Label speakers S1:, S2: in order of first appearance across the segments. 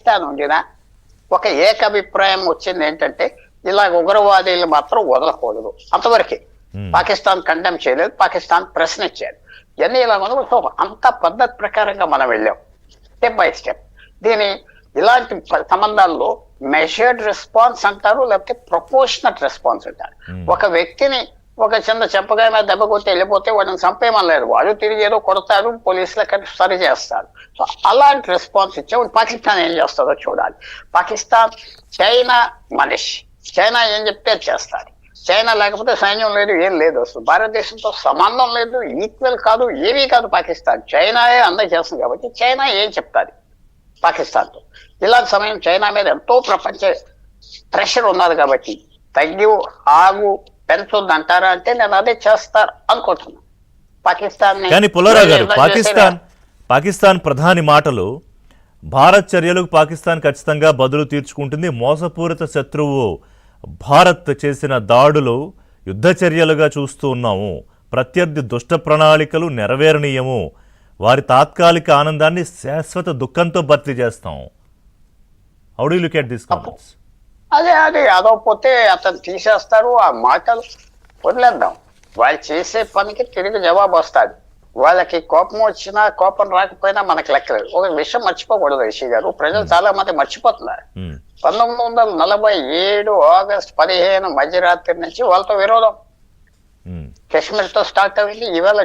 S1: పాకిస్తాన్ ఉండినా ఒక ఏకాభిప్రాయం వచ్చింది ఏంటంటే ఇలా ఉగ్రవాదీలు మాత్రం వదలకూడదు అంతవరకే. పాకిస్తాన్ కండెమ్ చేయలేదు, పాకిస్తాన్ ప్రశ్నించారు. ఇవన్నీ ఇలా అంత పద్ధతి ప్రకారంగా మనం వెళ్ళాం స్టెప్ బై స్టెప్. ఇలాంటి సంబంధాల్లో మెజర్డ్ రెస్పాన్స్ అంటారు, లేకపోతే ప్రపోర్షనట్ రెస్పాన్స్ అంటారు. ఒక వ్యక్తిని ఒక చిన్న చెంపగా దెబ్బ కొట్టి వెళ్ళిపోతే వాడిని చంపేయమనలేదు, వాడు తిరిగి ఏదో కొడతారు, పోలీసులకు సరి చేస్తారు. సో అలాంటి రెస్పాన్స్ ఇచ్చే పాకిస్తాన్ ఏం చేస్తుందో చూడాలి. పాకిస్తాన్ చైనా మనిషి, చైనా ఏం చెప్తే చేస్తారు. చైనా లేకపోతే సైన్యం లేదు, ఏం లేదు, అసలు భారతదేశంతో సంబంధం లేదు, ఈక్వల్ కాదు, ఏమీ కాదు పాకిస్తాన్. చైనాయే అందరూ చేస్తుంది కాబట్టి చైనా ఏం చెప్తాది పాకిస్తాన్తో. ఇలాంటి సమయం చైనా మీద ఎంతో ప్రపంచ ప్రెషర్ ఉన్నది కాబట్టి తగ్గి ఆగు పెంచుంది అంటారా అంటే నేను అదే చేస్తారు అనుకుంటున్నాను. పాకిస్తాన్
S2: కానీ పుల్లారావు గారు, పాకిస్తాన్ ప్రధాని మాటలు భారత్ చర్యలకు పాకిస్తాన్ ఖచ్చితంగా బదులు తీర్చుకుంటుంది, మోసపూరిత శత్రువు భారత్ చేసిన దాడులు యుద్ధ చర్యలుగా చూస్తూ ఉన్నాము, ప్రత్యర్థి దుష్ట ప్రణాళికలు నెరవేరనీయము, వారి తాత్కాలిక ఆనందాన్ని శాశ్వత దుఃఖంతో భర్తీ చేస్తాం. How do you look at this comments?
S1: అదే అదోపోతే అతను తీసేస్తారు, ఆ మాటలు వదిలేద్దాం. వాళ్ళు చేసే పనికి తిరిగి జవాబు వస్తుంది. వాళ్ళకి కోపం వచ్చినా కోపం రాకపోయినా మనకు లెక్కలేదు. ఒక విషయం మర్చిపోకూడదు రిషి గారు, ప్రజలు చాలా మంది మర్చిపోతున్నారు. 1947 ఆగస్టు 15 మధ్యరాత్రి నుంచి వాళ్ళతో విరోధం కాశ్మీర్ తో స్టార్ట్ అయింది. ఇవాళ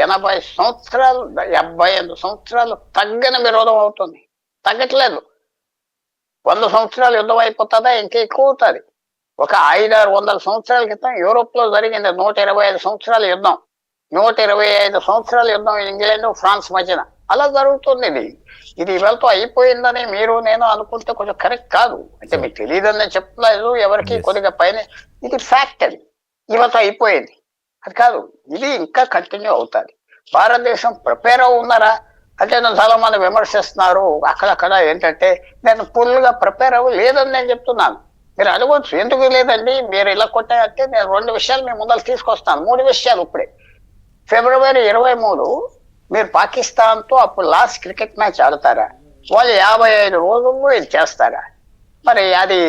S1: 80 సంవత్సరాలు 75 సంవత్సరాలు తగ్గని విరోధం అవుతుంది, తగ్గట్లేదు. 100 సంవత్సరాలు యుద్ధం అయిపోతుందా, ఇంకా ఎక్కువ అవుతుంది. ఒక 500-600 సంవత్సరాల క్రితం యూరోప్ లో జరిగింది 125 సంవత్సరాల యుద్ధం, 125 సంవత్సరాల యుద్ధం ఇంగ్లాండ్ ఫ్రాన్స్ మధ్యన. అలా జరుగుతుంది. ఇది ఇవాళతో అయిపోయిందని మీరు నేను అనుకుంటే కొంచెం కరెక్ట్ కాదు. అంటే మీకు తెలియదని చెప్పలేదు ఎవరికి, కొద్దిగా పైన ఇది ఫ్యాక్ట్. అది ఇవాళతో అయిపోయింది అది కాదు, ఇది ఇంకా కంటిన్యూ అవుతుంది. భారతదేశం ప్రిపేర్ ఉన్నారా అంటే నేను చాలా మంది విమర్శిస్తున్నారు అక్కడక్కడ. ఏంటంటే నేను ఫుల్గా ప్రిపేర్ లేదని నేను చెప్తున్నాను. మీరు అడగవచ్చు ఎందుకు లేదండి, మీరు ఇలా కొట్టాయంటే నేను 2 విషయాలు మీ ముందర తీసుకొస్తాను, 3 విషయాలు. ఇప్పుడే ఫిబ్రవరి 23 మీరు పాకిస్తాన్తో అప్పుడు లాస్ట్ క్రికెట్ మ్యాచ్ ఆడతారా? వాళ్ళు 55 రోజుల్లో ఇది చేస్తారా? మరి అది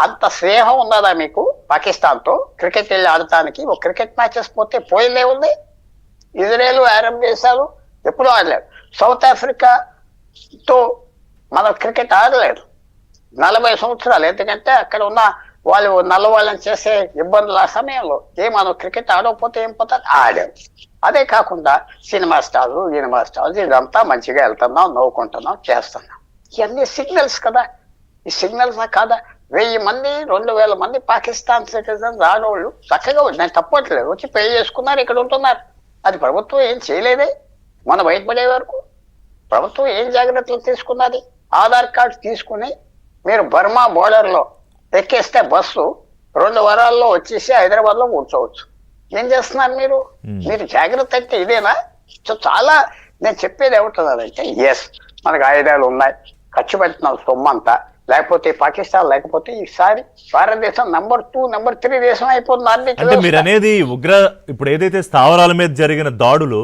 S1: అంత స్నేహం ఉన్నదా మీకు పాకిస్తాన్తో క్రికెట్ వెళ్ళి ఆడటానికి? ఒక క్రికెట్ మ్యాచెస్ పోతే పోయిందే ఉంది. ఇజ్రాయెల్, అరబ్ దేశాలు ఎప్పుడూ ఆడలేదు. సౌత్ ఆఫ్రికాతో మనం క్రికెట్ ఆడలేదు 40 సంవత్సరాలు. ఎందుకంటే అక్కడ ఉన్న వాళ్ళు నల్లవాళ్ళని చేసే ఇబ్బందుల సమయంలో మనం క్రికెట్ ఆడకపోతే ఏం పోతుంది, ఆడాం. అదే కాకుండా సినిమా స్టార్లు ఇదంతా మంచిగా వెళ్తున్నాం, నవ్వుకుంటున్నాం, చేస్తున్నాం. ఇవన్నీ సిగ్నల్స్ కదా. ఈ సిగ్నల్స్ కాదా? 1000 మంది 2000 మంది పాకిస్తాన్ సిటిజన్స్ ఆడవాళ్ళు చక్కగా నేను తప్పట్లేదు వచ్చి పెళ్లి చేసుకున్నారు, ఇక్కడ ఉంటున్నారు. అది ప్రభుత్వం ఏం చేయలేదే. మన బయటపడే వరకు ప్రభుత్వం ఏం జాగ్రత్తలు తీసుకున్నది? ఆధార్ కార్డు తీసుకుని మీరు బర్మా బోర్డర్లో ఎక్కేస్తే బస్సు 2 వారాల్లో వచ్చేసి హైదరాబాద్ లో కూర్చోవచ్చు. ఏం చేస్తున్నారు మీరు? మీరు జాగ్రత్త అంటే ఇదేనా? సో చాలా నేను చెప్పేది ఏమంటున్నానంటే ఎస్ మనకు ఆయుధాలు ఉన్నాయి, ఖర్చు పెడుతున్నాం సొమ్మంతా. లేకపోతే పాకిస్తాన్ లేకపోతే ఈసారి భారతదేశం నెంబర్ 2, నెంబర్ 3 దేశం అయిపోతుంది.
S2: అంటే మీరు అనేది ఇప్పుడు ఏదైతే స్థావరాల మీద జరిగిన దాడులు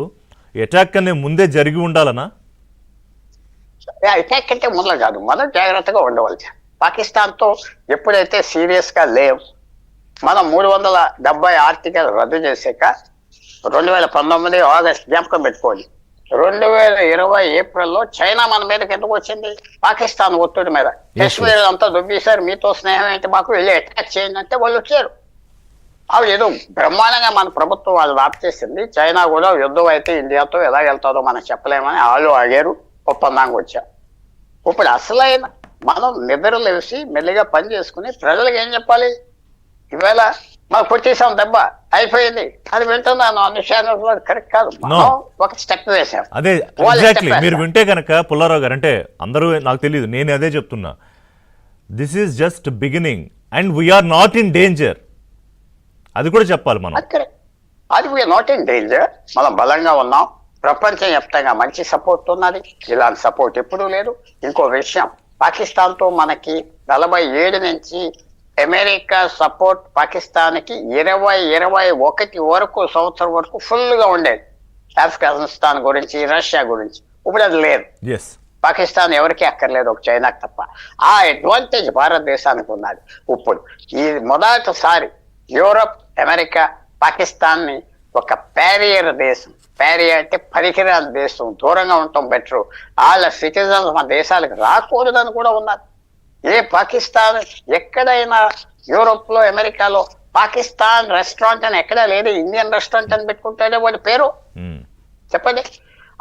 S2: అటాక్ అనే ముందే జరిగి ఉండాలనా?
S1: అటాక్ అంటే ముందు కాదు, మనం జాగ్రత్తగా ఉండవలసి. పాకిస్తాన్ తో ఎప్పుడైతే సీరియస్ గా లేవు, మనం 370 ఆర్టికల్ రద్దు చేసాక 2019 ఆగస్ట్ జ్ఞాపకం పెట్టుకోండి. 2020 ఏప్రిల్లో చైనా మన మీదకి ఎందుకు వచ్చింది? పాకిస్తాన్ ఒత్తిడి మీద. కాశ్మీర్ అంతా దుబ్బేశారు, మీతో స్నేహం ఏంటి, మాకు వెళ్ళి అటాక్ చేయండి అంటే వాళ్ళు వచ్చారు. అవి ఏదో బ్రహ్మాండంగా మన ప్రభుత్వం వాళ్ళు ఆపేసింది. చైనా కూడా యుద్ధం అయితే ఇండియాతో ఎలా వెళ్తాదో మనం చెప్పలేమని వాళ్ళు ఆగారు, ఒప్పందానికి వచ్చారు. ఇప్పుడు అసలైన మనం నిద్ర లేచి మెల్లిగా పని చేసుకుని ప్రజలకు ఏం చెప్పాలి? ఇవాళ మాకు కొట్టేసాం దెబ్బ అయిపోయింది అది వింటున్నాను అనుశాసన కరెక్ట్ కాదు. ఒక స్టెప్ వేసాం.
S2: అదే ఎగ్జాక్ట్లీ మీరు వింటే కనుక పుల్లారావు గారు, అంటే అందరూ నాకు తెలియదు, నేను అదే చెప్తున్నా, this is just beginning and we are not in danger. అది కూడా చెప్పాలి మనం.
S1: అది వీఆర్ నాట్ ఇన్ డేంజర్, మనం బలంగా ఉన్నాం, ప్రపంచం వ్యాప్తంగా మంచి సపోర్ట్ ఉన్నది. ఇలాంటి సపోర్ట్ ఎప్పుడూ లేదు. ఇంకో విషయం, పాకిస్తాన్తో మనకి 47 నుంచి అమెరికా సపోర్ట్ పాకిస్తాన్కి 2021 వరకు సంవత్సరం వరకు ఫుల్గా ఉండేది. ఆఫ్ఘనిస్తాన్ గురించి, రష్యా గురించి. ఇప్పుడు అది లేదు. పాకిస్తాన్ ఎవరికి అక్కర్లేదు, ఒక చైనాకి తప్ప. ఆ అడ్వాంటేజ్ భారతదేశానికి ఉన్నది. ఇప్పుడు ఈ మొదటిసారి యూరప్, అమెరికా పాకిస్తాన్ని ఒక ప్యారియర్ దేశం, ప్యారియర్ అంటే పనికిరాని దేశం, దూరంగా ఉండటం బెటరు, వాళ్ళ సిటిజన్స్ మన దేశాలకు రాకూడదని కూడా ఉన్నది. ఏ పాకిస్తాన్ ఎక్కడైనా యూరోప్ లో, అమెరికాలో పాకిస్తాన్ రెస్టారెంట్ అని ఎక్కడా లేదు, ఇండియన్ రెస్టారెంట్ అని పెట్టుకుంటాడే వాడి పేరు. చెప్పండి,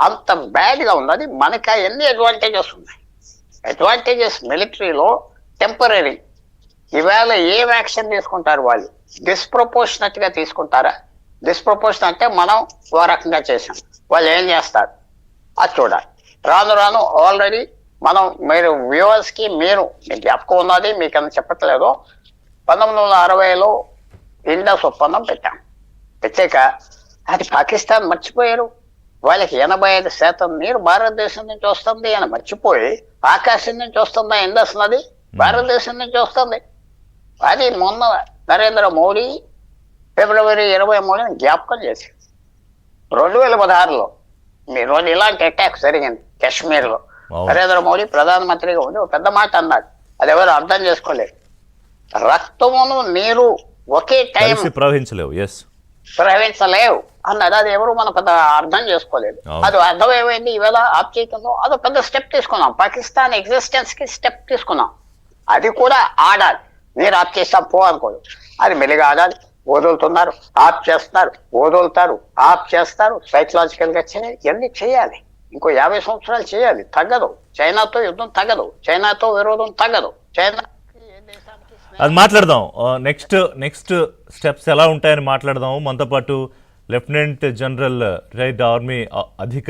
S1: అంత బ్యాడ్ గా ఉన్నది. మనకి ఎన్ని అడ్వాంటేజెస్ ఉన్నాయి. అడ్వాంటేజెస్ మిలిటరీలో టెంపరీ. ఈవేళ ఏం యాక్షన్ తీసుకుంటారు వాళ్ళు? డిస్ప్రపోర్షనట్ గా తీసుకుంటారా? డిస్ప్రపోర్షన్ అంటే మనం ఓ రకంగా చేసాం, వాళ్ళు ఏం చేస్తారు అది చూడాలి. రాను రాను ఆల్రెడీ మనం, మీరు వ్యూవర్స్ కి మీరు జ్ఞాపకం ఉన్నది, మీకు అని చెప్పట్లేదు, 1960లో ఇండస్ ఒప్పందం పెట్టాక అది పాకిస్తాన్ మర్చిపోయారు. వాళ్ళకి 85% నీరు భారతదేశం నుంచి వస్తుంది అని మర్చిపోయి, ఆకాశం నుంచి వస్తుందా ఇండస్ నది? భారతదేశం నుంచి వస్తుంది. అది మొన్న నరేంద్ర మోడీ ఫిబ్రవరి 23 జ్ఞాపకం చేశారు. 2016లో మీరు ఇలాంటి అటాక్ జరిగింది కాశ్మీర్లో. నరేంద్ర మోడీ ప్రధానమంత్రిగా ఉండి ఒక పెద్ద మాట అన్నాడు, అది ఎవరు అర్థం చేసుకోలేదు. రక్తమును నీరు ఒకే టైం ప్రవహించలేవు అన్నది. అది ఎవరు మన పెద్ద అర్థం చేసుకోలేదు. అది అర్థం ఏమైంది ఈవేళ ఆప్ చేయటంలో అదో పెద్ద స్టెప్ తీసుకున్నాం. పాకిస్తాన్ ఎగ్జిస్టెన్స్ కి స్టెప్ తీసుకున్నాం. అది కూడా ఆడాలి. మీరు ఆప్ చేస్తాం పో అనుకోదు, అది మెల్లిగా ఆడాలి. వదులుతున్నారు, ఆప్ చేస్తున్నారు, వదులుతారు, ఆప్ చేస్తారు. సైకలాజికల్ గా ఇవన్నీ చేయాలి. ఇంకో 50 సంవత్సరాలు చేయాలి, తగ్గదు. చైనాతో యుద్ధం తగ్గదు, చైనాతో విరోధం తగ్గదు. చైనా
S2: అది మాట్లాడదాం. నెక్స్ట్ స్టెప్స్ ఎలా ఉంటాయని మాట్లాడదాం. మనతో పాటు లెఫ్టినెంట్ జనరల్ రిటైర్డ్ ఆర్మీ అధికారి